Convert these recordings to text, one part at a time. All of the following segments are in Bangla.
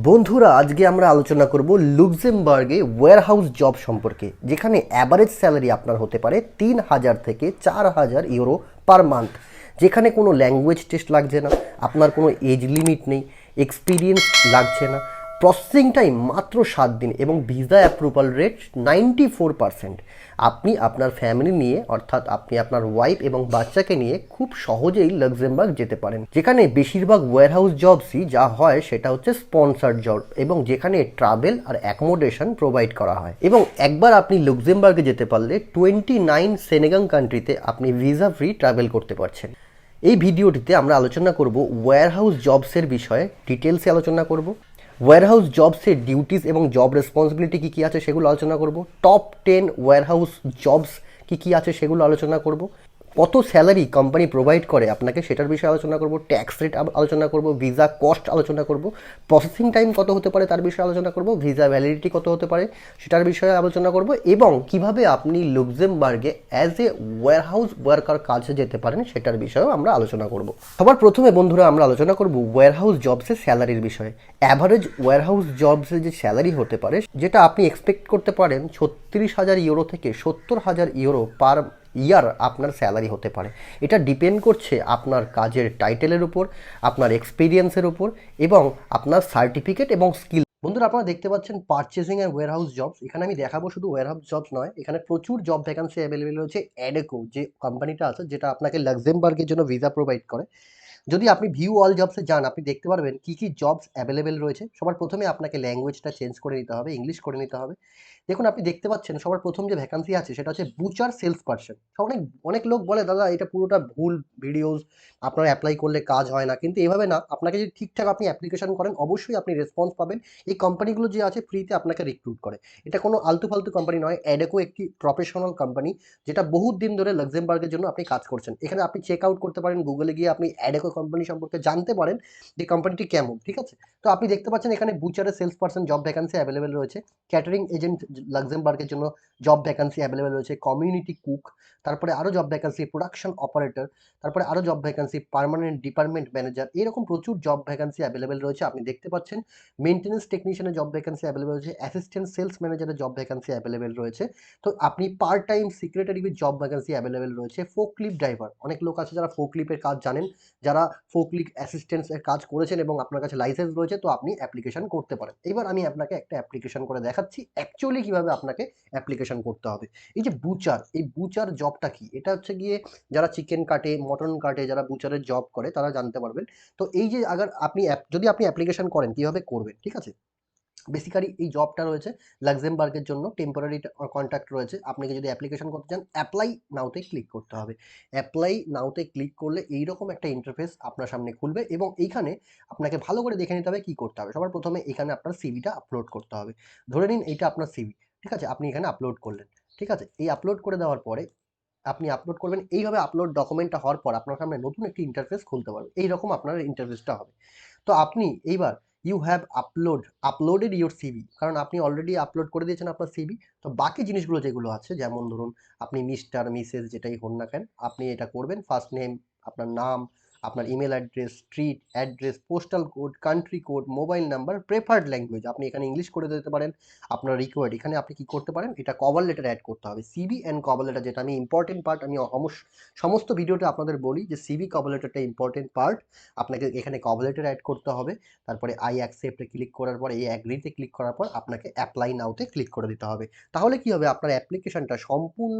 বন্ধুরা আজকে আমরা আলোচনা করব লুক্সেমবার্গে ওয়্যারহাউস জব সম্পর্কে, যেখানে অ্যাভারেজ স্যালারি আপনার হতে পারে 3,000 থেকে 4,000 ইউরো পার মান্থ, যেখানে কোনো ল্যাঙ্গুয়েজ টেস্ট লাগছে না, আপনার কোনো এজ লিমিট নেই, এক্সপিরিয়েন্স লাগছে না, প্রসেসিং টাইম মাত্র 7 দিন এবং ভিসা অ্যাপ্রুভাল রেট 94%। আপনি আপনার ফ্যামিলি নিয়ে, অর্থাৎ আপনি আপনার ওয়াইফ এবং বাচ্চাকে নিয়ে খুব সহজেই লাক্সেমবার্গ যেতে পারেন, যেখানে বেশিরভাগ ওয়্যারহাউস জবসই যা হয় সেটা হচ্ছে স্পন্সার্ড জব, এবং যেখানে ট্রাভেল আর অ্যাকোমোডেশন প্রোভাইড করা হয়। এবং একবার আপনি লুক্সেমবার্গে যেতে পারলে 29 সেনেগাং কান্ট্রিতে আপনি ভিসা ফ্রি ট্রাভেল করতে পারছেন। এই ভিডিওটিতে আমরা আলোচনা করব ওয়্যারহাউস জবসের বিষয়ে, ডিটেলসে আলোচনা করব। ওয়্যারহাউস জবসের ডিউটিস এবং জব রেসপন্সিবিলিটি কী কী আছে সেগুলো আলোচনা করব। টপ 10 ওয়্যারহাউস জবস কী কী আছে সেগুলো আলোচনা করব। কত স্যালারি কোম্পানি প্রোভাইড করে আপনাকে সেটার বিষয়ে আলোচনা করব। ট্যাক্স রেট আলোচনা করব, ভিসা কস্ট আলোচনা করব, প্রসেসিং টাইম কত হতে পারে তার বিষয়ে আলোচনা করব, ভিসা ভ্যালিডিটি কত হতে পারে সেটার বিষয়ে আলোচনা করব, এবং কিভাবে আপনি লুক্সেমবার্গে অ্যাজ এ ওয়্যারহাউস ওয়ার্কার কাজে যেতে পারেন সেটার বিষয়েও আমরা আলোচনা করব। সবার প্রথমে বন্ধুরা আমরা আলোচনা করব ওয়্যারহাউস জবসের স্যালারির বিষয়ে। অ্যাভারেজ ওয়্যারহাউস জবসের যে স্যালারি হতে পারে যেটা আপনি এক্সপেক্ট করতে পারেন 36,000 ইউরো থেকে 70,000 ইউরো পার ইয়ার আপনার স্যালারি হতে পারে। এটা ডিপেন্ড করছে আপনার কাজের টাইটেলের উপর, আপনার এক্সপিরিয়েন্সের উপর এবং আপনার সার্টিফিকেট এবং স্কিল। বন্ধুরা আপনারা দেখতে পাচ্ছেন পারচেসিং অ্যান্ড ওয়্যারহাউস জবস। এখানে আমি দেখাবো শুধু ওয়্যারহাউস জবস নয়, এখানে প্রচুর জব ভ্যাকান্সি অ্যাভেলেবেল রয়েছে। অ্যাডেকো যে কোম্পানিটা আছে, যেটা আপনাকে লাক্সেমবার্গের জন্য ভিসা প্রোভাইড করে। যদি আপনি ভিউ অল জবসে যান, আপনি দেখতে পারবেন কী কী জবস অ্যাভেলেবেল রয়েছে। সবার প্রথমে আপনাকে ল্যাঙ্গুয়েজটা চেঞ্জ করে নিতে হবে, ইংলিশ করে নিতে হবে। দেখুন আপনি দেখতে পাচ্ছেন সবার প্রথম যে ভ্যাকান্সি আছে সেটা হচ্ছে বুচার সেলস পার্সন। অনেক অনেক লোক বলে দাদা এটা পুরোটা ভুল ভিডিওস, আপনারা অ্যাপ্লাই করলে কাজ হয় না, কিন্তু এভাবে না। আপনাকে যদি ঠিকঠাক আপনি অ্যাপ্লিকেশন করেন অবশ্যই আপনি রেসপন্স পাবেন। এই কোম্পানিগুলো যে আছে ফ্রিতে আপনাকে রিক্রুট করে, এটা কোনো আলতু ফালতু কোম্পানি নয়। অ্যাডেকো একটি প্রফেশনাল কোম্পানি, যেটা বহুত দিন ধরে লাক্সেমবার্গের জন্য আপনি কাজ করছেন। এখানে আপনি চেক আউট করতে পারেন, গুগলে গিয়ে আপনি অ্যাডেকো কোম্পানি সম্পর্কে জানতে পারেন যে কোম্পানিটি কেমন, ঠিক আছে। তো আপনি দেখতে পাচ্ছেন এখানে বুচারের sales person job vacancy available রয়েছে। ক্যাটারিং এজেন্ট লাক্সেমবার্গের জন্য জব ভ্যাকান্সি অ্যাভেলেবেল রয়েছে। কমিউনিটি কুক, তারপরে আরও জব ভ্যাকান্সি প্রোডাকশন অপারেটর, তারপরে আরও job vacancy permanent department manager, এরকম প্রচুর জব ভ্যাকান্সি অ্যাভেলেবেল রয়েছে। আপনি দেখতে পাচ্ছেন মেনটেন্যান্স টেকনিশিয়ানের জব ভ্যাকান্সি অ্যাভেলেবেল রয়েছে, অ্যাসিস্ট্যান্ট সেলস ম্যানেজারের জব ভ্যাকান্সি অ্যাভেলেবেল রয়েছে। তো আপনি part time secretary with job vacancy available রয়েছে। ফোকলিফ ড্রাইভার, অনেক লোক আছে যারা ফোকলিফের কাজ জানেন, যারা ফোকলিফ অ্যাসিস্ট্যান্টের কাজ করেছেন এবং আপনার কাছে লাইসেন্স রয়েছে, তো আপনি অ্যাপ্লিকেশন করতে পারেন। এবার আমি আপনাকে একটা অ্যাপ্লিকেশন করে দেখাচ্ছি অ্যাকচুয়ালি কিভাবে আপনাকে অ্যাপ্লিকেশন করতে হবে। এই যে বুচার, এই বুচার জবটা কি? এটা হচ্ছে গিয়ে যারা চিকেন কাটে, মটন কাটে, যারা বুচারের জব করে তারা জানতে পারবেন। তো এই যে আগার আপনি যদি আপনি অ্যাপ্লিকেশন করেন কিভাবে করবেন, ঠিক আছে। বেসিক্যালি এই জবটা রয়েছে লাক্সেমবার্গের জন্য, টেম্পোরারি কন্ট্রাক্ট রয়েছে। আপনাকে যদি অ্যাপ্লিকেশন করতে চান অ্যাপ্লাই নাওতে ক্লিক করতে হবে। অ্যাপ্লাই নাওতে ক্লিক করলে এইরকম একটা ইন্টারফেস আপনার সামনে খুলবে, এবং এইখানে আপনাকে ভালো করে দেখে নিতে হবে কি করতে হবে। সবার প্রথমে এখানে আপনার সিভিটা আপলোড করতে হবে। ধরে নিন এইটা আপনার সিভি, ঠিক আছে। আপনি এখানে আপলোড করলেন, ঠিক আছে। এই আপলোড করে দেওয়ার পরে আপনি আপলোড করবেন। এইভাবে আপলোড ডকুমেন্টটা হওয়ার পর আপনার সামনে নতুন একটি ইন্টারফেস খুলতে পারবে। এইরকম আপনার ইন্টারফেসটা হবে। তো আপনি এইবার you have uploaded your CV, কারণ আপনি অলরেডি আপলোড করে দিয়েছেন আপনার সিভি। তো বাকি জিনিসগুলো যেগুলো আছে, যেমন ধরুন আপনি মিস্টার মিসেস যেটাই হন না কেন, আপনি এটা করবেন। ফার্স্ট নেম, আপনার নাম, আপনার email address, street address, postal code, country code, mobile number, preferred language আপনি এখানে ইংলিশ করে দিতে পারেন। আপনার রিকোয়ার্ড এখানে আপনি কি করতে পারেন, এটা কভার লেটার অ্যাড করতে হবে। সিভি অ্যান্ড কভার লেটার, যেটা আমি ইম্পর্টেন্ট পার্ট, আমি সমস্ত ভিডিওতে আপনাদের বলি যে সিভি কভার লেটারটা ইম্পর্টেন্ট পার্ট। আপনাকে এখানে কভার লেটার অ্যাড করতে হবে। তারপরে আই অ্যাকসেপ্টে ক্লিক করার পর, এই অ্যাগ্রিতে ক্লিক করার পর আপনাকে অ্যাপ্লাই নাওতে ক্লিক করে দিতে হবে। তাহলে কি হবে, আপনার অ্যাপ্লিকেশনটা সম্পূর্ণ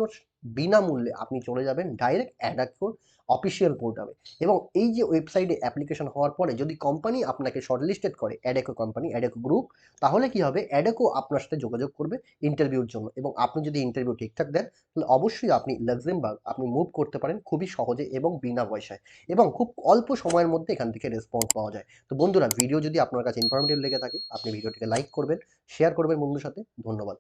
বিনামূল্যে আপনি চলে যাবেন ডাইরেক্ট অ্যাডাকোর অফিসিয়াল পোর্টালে। এবং এই যে ওয়েবসাইটে অ্যাপ্লিকেশন হওয়ার পরে যদি কোম্পানি আপনাকে শর্টলিস্টেড করে, অ্যাডেকো কোম্পানি, অ্যাডেকো গ্রুপ, তাহলে কি হবে, অ্যাডেকো আপনার সাথে যোগাযোগ করবে ইন্টারভিউর জন্য। এবং আপনি যদি ইন্টারভিউ ঠিকঠাক দেন তাহলে অবশ্যই আপনি লাক্সেমবার্গ আপনি মুভ করতে পারেন খুবই সহজে এবং বিনা পয়সায়, এবং খুব অল্প সময়ের মধ্যে এখান থেকে রেসপন্স পাওয়া যায়। তো বন্ধুরা ভিডিও যদি আপনার কাছে ইনফরমেটিভ লেগে থাকে আপনি ভিডিওটিকে লাইক করবেন, শেয়ার করবেন বন্ধুর সাথে। ধন্যবাদ।